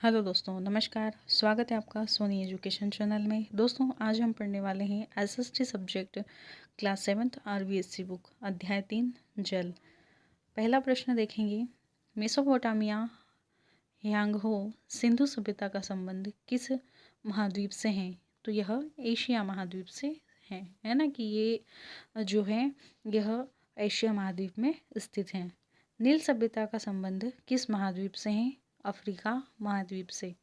Hello दोस्तों, नमस्कार। स्वागत है आपका सोनी एजुकेशन चैनल में। दोस्तों, आज हम पढ़ने वाले हैं SST subject class 7th RBSC book अध्याय 3 जल। पहला प्रश्न देखेंगे, मेसोपोटामिया यांगहो सिंधु सभ्यता का संबंध किस महाद्वीप से है? तो यह एशिया महाद्वीप से है ना कि ये जो है यह एशिया महाद्वीप में स्थित है। नील सभ्यता का संबंध किस महाद्वीप से है? अफ्रीका महाद्वीप से।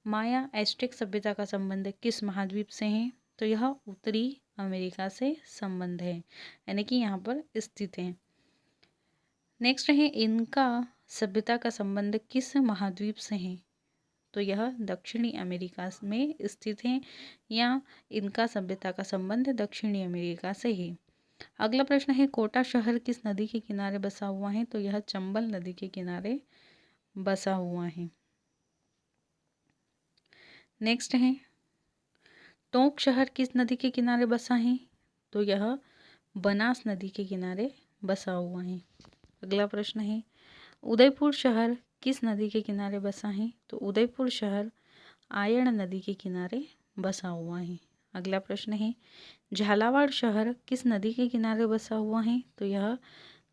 माया एस्टेक सभ्यता का संबंध किस महाद्वीप से है? तो यह उत्तरी अमेरिका से संबंध है, यानी कि यहाँ पर स्थित है। नेक्स्ट है, इनका सभ्यता का संबंध किस महाद्वीप से है? तो यह दक्षिणी अमेरिका में स्थित है, या इनका सभ्यता का संबंध दक्षिणी अमेरिका से है। अगला प्रश्न है, कोटा शहर किस नदी के किनारे बसा हुआ है? तो यह चंबल नदी के किनारे बसा हुआ है। नेक्स्ट है, टोंक शहर किस नदी के किनारे बसा है? तो यह बनास नदी के किनारे बसा हुआ है। अगला प्रश्न है, उदयपुर शहर किस नदी के किनारे बसा है? तो उदयपुर शहर आयण नदी के किनारे बसा हुआ है। अगला प्रश्न है, झालावाड़ शहर किस नदी के किनारे बसा हुआ है? तो यह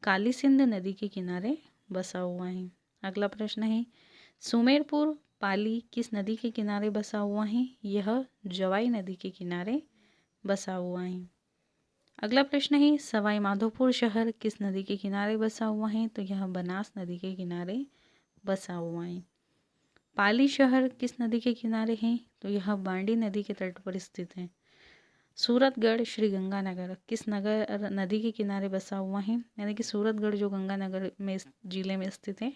काली सिंध नदी के किनारे बसा हुआ है। अगला प्रश्न है, सुमेरपुर पाली किस नदी के किनारे बसा हुआ है? यह जवाई नदी के किनारे बसा हुआ है। अगला प्रश्न है, सवाई माधोपुर शहर किस नदी के किनारे बसा हुआ है? तो यह बनास नदी के किनारे बसा हुआ है। पाली शहर किस नदी के किनारे है? तो यह बांडी नदी के तट पर स्थित है। सूरतगढ़ श्री गंगानगर किस नगर नदी के किनारे बसा हुआ है? यानी कि सूरतगढ़ जो गंगानगर में जिले में स्थित है,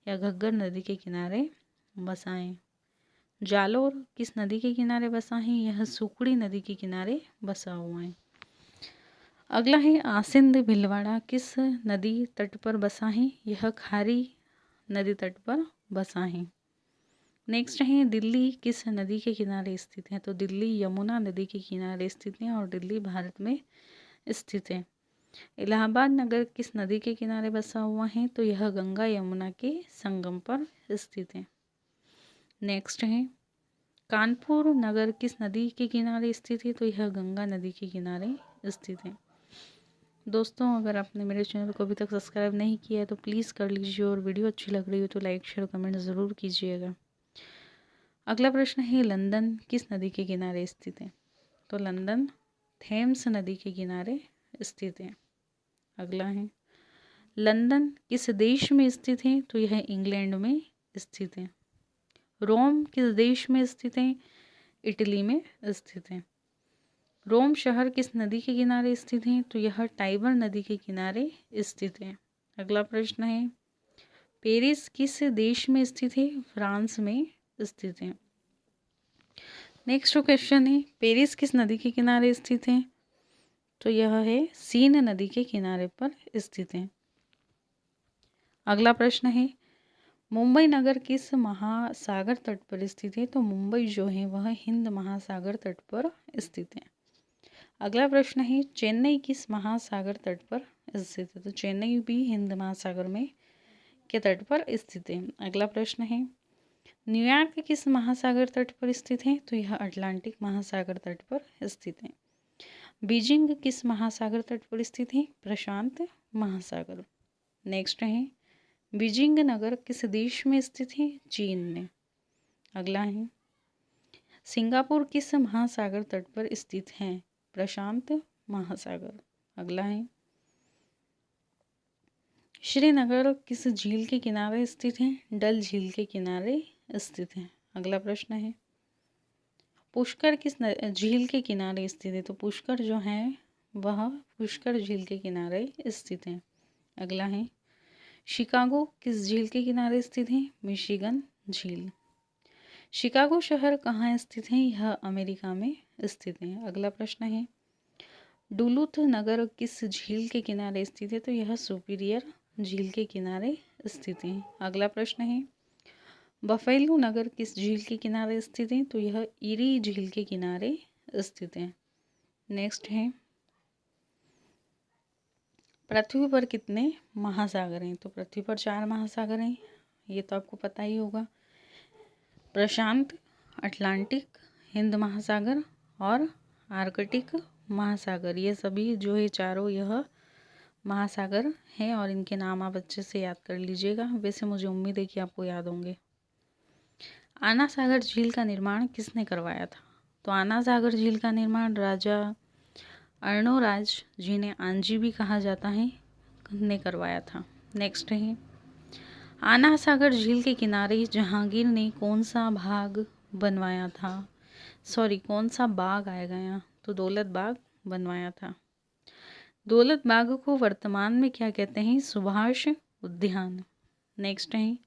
या घग्गर नदी के किनारे बसा है। जालोर किस नदी के किनारे बसा है? यह सुकड़ी नदी के किनारे बसा हुआ है। अगला है, आसिंद भीलवाड़ा किस नदी तट पर बसा है? यह खारी नदी तट पर बसा है। नेक्स्ट है, दिल्ली किस नदी के किनारे स्थित है? तो दिल्ली यमुना नदी के किनारे स्थित है, और दिल्ली भारत में स्थित है। इलाहाबाद नगर किस नदी के किनारे बसा हुआ है? तो यह गंगा यमुना के संगम पर स्थित है। नेक्स्ट है, कानपुर नगर किस नदी के किनारे स्थित है? तो यह गंगा नदी के किनारे स्थित है। दोस्तों, अगर आपने मेरे चैनल को अभी तक सब्सक्राइब नहीं किया है तो प्लीज़ कर लीजिए, और वीडियो अच्छी लग रही हो तो लाइक शेयर कमेंट ज़रूर कीजिएगा। अगला प्रश्न है, लंदन किस नदी के किनारे स्थित है? तो लंदन थेम्स नदी के किनारे स्थित है। अगला है, लंदन किस देश में स्थित है? तो यह इंग्लैंड में स्थित है। रोम किस देश में स्थित है? इटली में स्थित है। रोम शहर किस नदी के किनारे स्थित है? तो यह टाइबर नदी के किनारे स्थित है। अगला प्रश्न है, पेरिस किस देश में स्थित है? फ्रांस में स्थित है। नेक्स्ट क्वेश्चन है, पेरिस किस नदी के किनारे स्थित है? तो यह है सीन नदी के किनारे पर स्थित है। अगला प्रश्न है, मुंबई नगर किस महासागर तट पर स्थित है? तो मुंबई जो है वह हिंद महासागर तट पर स्थित है। अगला प्रश्न है, चेन्नई किस महासागर तट पर स्थित है? तो चेन्नई भी हिंद महासागर में के तट पर स्थित है। अगला प्रश्न है, न्यूयॉर्क किस महासागर तट पर स्थित है? तो यह अटलांटिक महासागर तट पर स्थित है। बीजिंग किस महासागर तट पर स्थित है? प्रशांत महासागर। नेक्स्ट है, बीजिंग नगर किस देश में स्थित है? चीन में। अगला है, सिंगापुर किस महासागर तट पर स्थित है? प्रशांत महासागर। अगला है, श्रीनगर किस झील के किनारे स्थित है? डल झील के किनारे स्थित है। अगला प्रश्न है, पुष्कर किस झील के किनारे स्थित है? तो पुष्कर जो है वह पुष्कर झील के किनारे स्थित है। अगला है, शिकागो किस झील के किनारे स्थित है? मिशिगन झील। शिकागो शहर कहाँ स्थित है? यह अमेरिका में स्थित है। अगला प्रश्न है, डुलूथ नगर किस झील के किनारे स्थित है? तो यह सुपीरियर झील के किनारे स्थित है। अगला प्रश्न है, बफेलो नगर किस झील के किनारे स्थित है? तो यह इरी झील के किनारे स्थित है। नेक्स्ट है, पृथ्वी पर कितने महासागर हैं? तो पृथ्वी पर 4 महासागर हैं, ये तो आपको पता ही होगा। प्रशांत, अटलांटिक, हिंद महासागर और आर्कटिक महासागर, ये सभी जो है चारों यह महासागर हैं और इनके नाम आप अच्छे से याद कर लीजिएगा। वैसे मुझे उम्मीद है कि आपको याद होंगे। आना सागर झील का निर्माण किसने करवाया था? तो आना सागर झील का निर्माण राजा अर्णोराज, जिन्हें आंजी भी कहा जाता है, ने करवाया था। नेक्स्ट है, आना सागर झील के किनारे जहांगीर ने कौन सा भाग बनवाया था? कौन सा बाग आएगा यहाँ? तो दौलत बाग बनवाया था। दौलत बाग को वर्तमान में क्या कहते हैं? सुभाष उद्यान। नेक्स्ट है,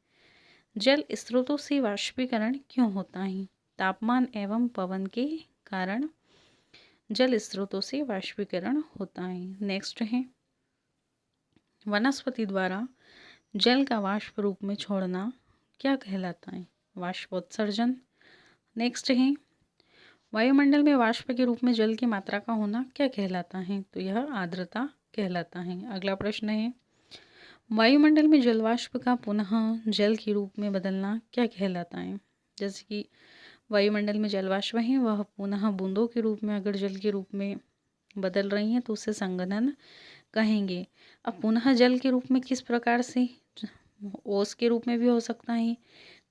जल स्रोतों से वाष्पीकरण क्यों होता है? तापमान एवं पवन के कारण जल स्रोतों से वाष्पीकरण होता है। नेक्स्ट है, वनस्पति द्वारा जल का वाष्प रूप में छोड़ना क्या कहलाता है? वाष्पोत्सर्जन। नेक्स्ट है, वायुमंडल में वाष्प के रूप में जल की मात्रा का होना क्या कहलाता है? तो यह आर्द्रता कहलाता है। अगला प्रश्न है, वायुमंडल में जलवाष्प का पुनः जल के रूप में बदलना क्या कहलाता है? जैसे कि वायुमंडल में जलवाष्प है, वह पुनः बूंदों के रूप में अगर जल के रूप में बदल रही हैं तो उसे संघनन कहेंगे। अब पुनः जल के रूप में किस प्रकार से? ओस के रूप में भी हो सकता है,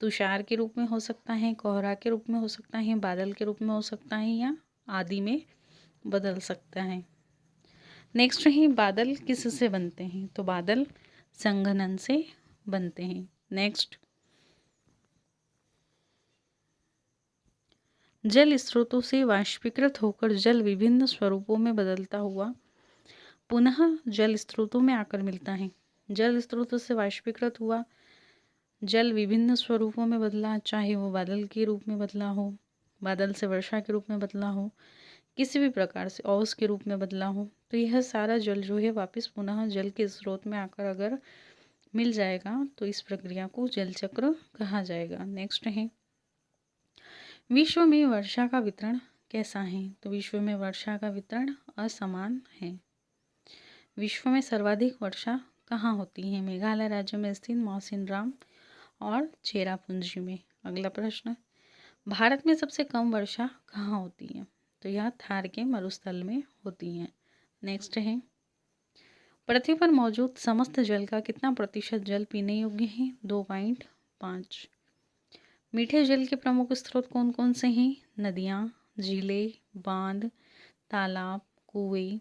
तुषार के रूप में हो सकता है, कोहरा के रूप में हो सकता है, बादल के रूप में हो सकता है, या आदि में बदल सकता है। नेक्स्ट है, बादल किससे बनते हैं? तो बादल संघनन से बनते हैं। नेक्स्ट, जल स्रोतों से वाष्पीकृत होकर जल विभिन्न स्वरूपों में बदलता हुआ पुनः जल स्रोतों में आकर मिलता है। जल स्रोतों से वाष्पीकृत हुआ जल विभिन्न स्वरूपों में बदला, चाहे वो बादल के रूप में बदला हो, बादल से वर्षा के रूप में बदला हो, किसी भी प्रकार से ओस के रूप में बदला हो, तो यह सारा जल जो है वापस पुनः जल के स्रोत में आकर अगर मिल जाएगा तो इस प्रक्रिया को जल चक्र कहा जाएगा। नेक्स्ट है, विश्व में वर्षा का वितरण कैसा है? तो विश्व में वर्षा का वितरण असमान है। विश्व में सर्वाधिक वर्षा कहाँ होती है? मेघालय राज्य में स्थित मौसिनराम और चेरापूंजी में। अगला प्रश्न, भारत में सबसे कम वर्षा कहाँ होती है? तो यह थार के मरुस्थल में होती है। नेक्स्ट है, पृथ्वी पर मौजूद समस्त जल का कितना प्रतिशत जल पीने योग्य है? 2.5। मीठे जल के प्रमुख स्रोत कौन कौन से हैं? नदियाँ, झीलें, बांध, तालाब, कुएं,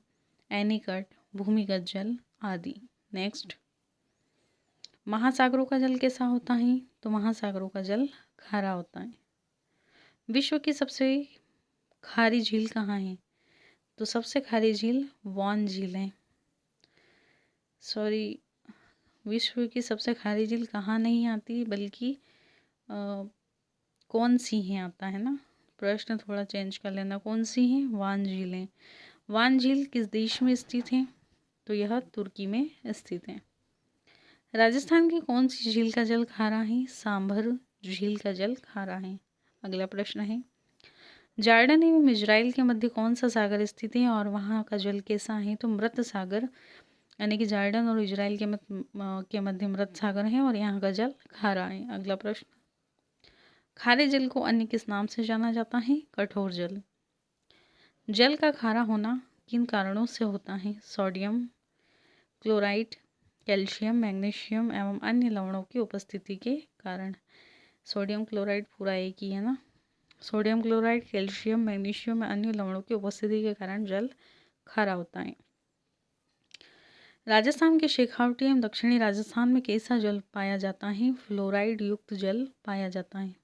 एनीकट, भूमिगत जल आदि। नेक्स्ट, महासागरों का जल कैसा होता है? तो महासागरों का जल खारा होता है। विश्व की सबसे खारी झील कहाँ है? तो सबसे खारी झील वॉन झील है। विश्व की सबसे खारी झील कहाँ नहीं आती, बल्कि कौन सी है आता है ना। प्रश्न थोड़ा चेंज कर लेना, कौन सी है? वान झील है। वान झील किस देश में स्थित है? तो यह तुर्की में स्थित है। राजस्थान की कौन सी झील का जल खारा है? सांभर झील का जल खारा है। अगला प्रश्न है, जॉर्डन एवं इजराइल के मध्य कौन सा सागर स्थित है और वहाँ का जल कैसा है? तो मृत सागर, यानी कि जॉर्डन और इजराइल के मध्य मृत सागर है और यहाँ का जल खारा है। अगला प्रश्न, खारे जल को अन्य किस नाम से जाना जाता है? कठोर जल। जल का खारा होना किन कारणों से होता है? सोडियम क्लोराइड, कैल्शियम, मैग्नीशियम एवं अन्य लवणों की उपस्थिति के कारण। सोडियम क्लोराइड पूरा एक ही है ना। सोडियम क्लोराइड, कैल्शियम, मैग्नीशियम, अन्य लवणों की उपस्थिति के कारण जल खारा होता है। राजस्थान के शेखावटी एवं दक्षिणी राजस्थान में कैसा जल पाया जाता है? फ्लोराइड युक्त जल पाया जाता है।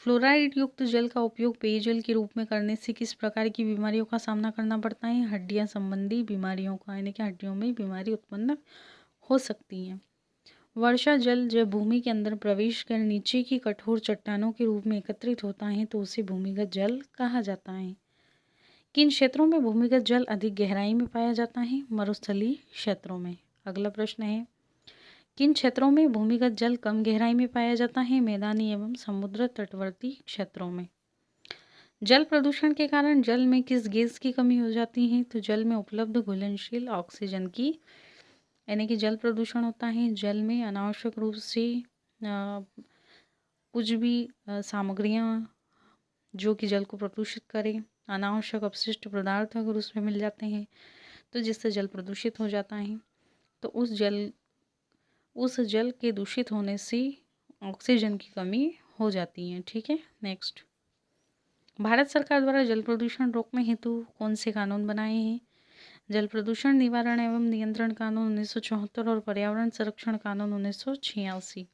फ्लोराइड युक्त जल का उपयोग पेयजल के रूप में करने से किस प्रकार की बीमारियों का सामना करना पड़ता है? हड्डियां संबंधी बीमारियों का, यानी कि हड्डियों में बीमारी उत्पन्न हो सकती है। वर्षा जल जब भूमि के अंदर प्रवेश कर नीचे की कठोर चट्टानों के रूप में एकत्रित होता है तो उसे भूमिगत जल कहा जाता है। किन क्षेत्रों में भूमिगत जल अधिक गहराई में पाया जाता है? मरुस्थलीय क्षेत्रों में। अगला प्रश्न है, किन क्षेत्रों में भूमिगत जल कम गहराई में पाया जाता है? मैदानी एवं समुद्र तटवर्ती क्षेत्रों में। जल प्रदूषण के कारण जल में किस गैस की कमी हो जाती है? तो जल में उपलब्ध घुलनशील ऑक्सीजन की, यानी कि जल प्रदूषण होता है जल में अनावश्यक रूप से कुछ भी सामग्रियाँ जो कि जल को प्रदूषित करें, अनावश्यक अपशिष्ट पदार्थ अगर उसमें मिल जाते हैं तो जिससे जल प्रदूषित हो जाता है। तो उस जल के दूषित होने से ऑक्सीजन की कमी हो जाती है। ठीक है, नेक्स्ट। भारत सरकार द्वारा जल प्रदूषण रोकने हेतु कौन से कानून बनाए हैं? जल प्रदूषण निवारण एवं नियंत्रण कानून 1974 और पर्यावरण संरक्षण कानून 1986।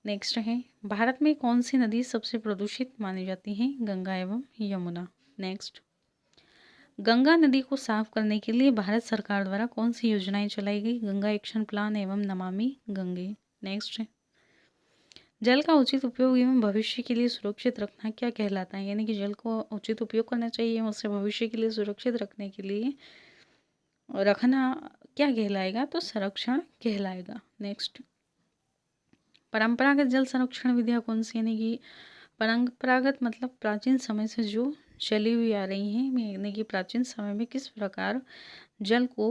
नेक्स्ट है, भारत में कौन सी नदी सबसे प्रदूषित मानी जाती है? गंगा एवं यमुना। नेक्स्ट, गंगा नदी को साफ करने के लिए भारत सरकार द्वारा कौन सी योजनाएं चलाई गई? गंगा एक्शन प्लान एवं नमामि गंगे। नेक्स्ट है, जल का उचित उपयोग एवं भविष्य के लिए सुरक्षित रखना क्या कहलाता है? यानी कि जल को उचित उपयोग करना चाहिए, उससे भविष्य के लिए सुरक्षित रखने के लिए रखना क्या कहलाएगा? तो संरक्षण कहलाएगा। नेक्स्ट, परंपरागत जल संरक्षण विधियाँ कौन सी? यानी कि परंपरागत मतलब प्राचीन समय से जो चली हुई आ रही हैं, यानी कि प्राचीन समय में किस प्रकार जल को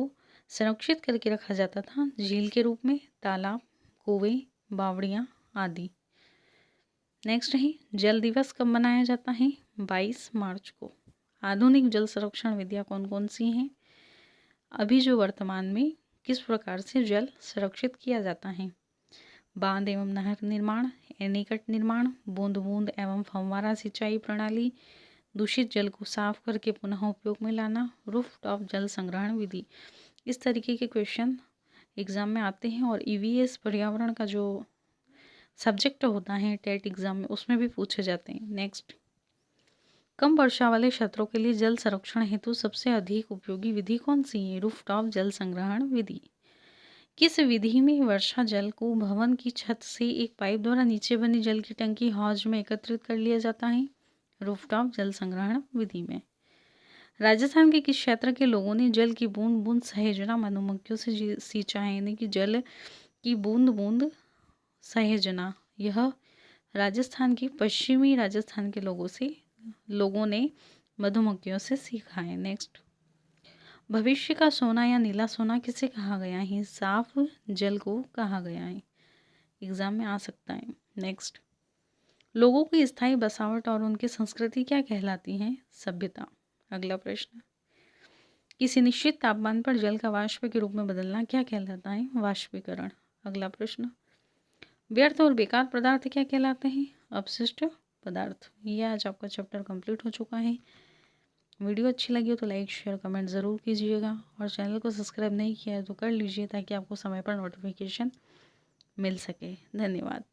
संरक्षित करके रखा जाता था? झील के रूप में, तालाब, कुएं, बावड़ियाँ आदि। नेक्स्ट है, जल दिवस कब मनाया जाता है? 22 मार्च को। आधुनिक जल संरक्षण विधियाँ कौन कौन सी हैं? अभी जो वर्तमान में किस प्रकार से जल संरक्षित किया जाता है? बांध एवं नहर निर्माण, एनीकट निर्माण, बूंद बूंद एवं फव्वारा सिंचाई प्रणाली, दूषित जल को साफ करके पुनः उपयोग में लाना, रूफटॉप जल संग्रहण विधि। इस तरीके के क्वेश्चन एग्जाम में आते हैं और ईवीएस पर्यावरण का जो सब्जेक्ट होता है टेट एग्जाम में उसमें भी पूछे जाते हैं। नेक्स्ट, कम वर्षा वाले क्षेत्रों के लिए जल संरक्षण हेतु सबसे अधिक उपयोगी विधि कौन सी है? रूफटॉप जल संग्रहण विधि। किस विधि में वर्षा जल को भवन की छत से एक पाइप द्वारा नीचे बनी जल की टंकी हौज में एकत्रित कर लिया जाता है? रूफटॉप जल संग्रहण विधि में। राजस्थान के किस क्षेत्र के लोगों ने जल की बूंद बूंद सहेजना मधुमक्खियों से सींचा है? यानी कि जल की बूंद बूंद सहेजना, यह राजस्थान की पश्चिमी राजस्थान के लोगों ने मधुमक्खियों से सीखा है। नेक्स्ट, भविष्य का सोना या नीला सोना किसे कहा गया है? साफ जल को कहा गया है, एग्जाम में आ सकता है। नेक्स्ट, लोगों की स्थायी बसावट और उनकी संस्कृति क्या कहलाती है? सभ्यता। अगला प्रश्न, किसी निश्चित तापमान पर जल का वाष्प के रूप में बदलना क्या कहलाता है? वाष्पीकरण। अगला प्रश्न, व्यर्थ और बेकार पदार्थ क्या कहलाते हैं? अपशिष्ट पदार्थ। ये आज आपका चैप्टर कंप्लीट हो चुका है। वीडियो अच्छी लगी हो तो लाइक शेयर कमेंट ज़रूर कीजिएगा और चैनल को सब्सक्राइब नहीं किया है तो कर लीजिए ताकि आपको समय पर नोटिफिकेशन मिल सके। धन्यवाद।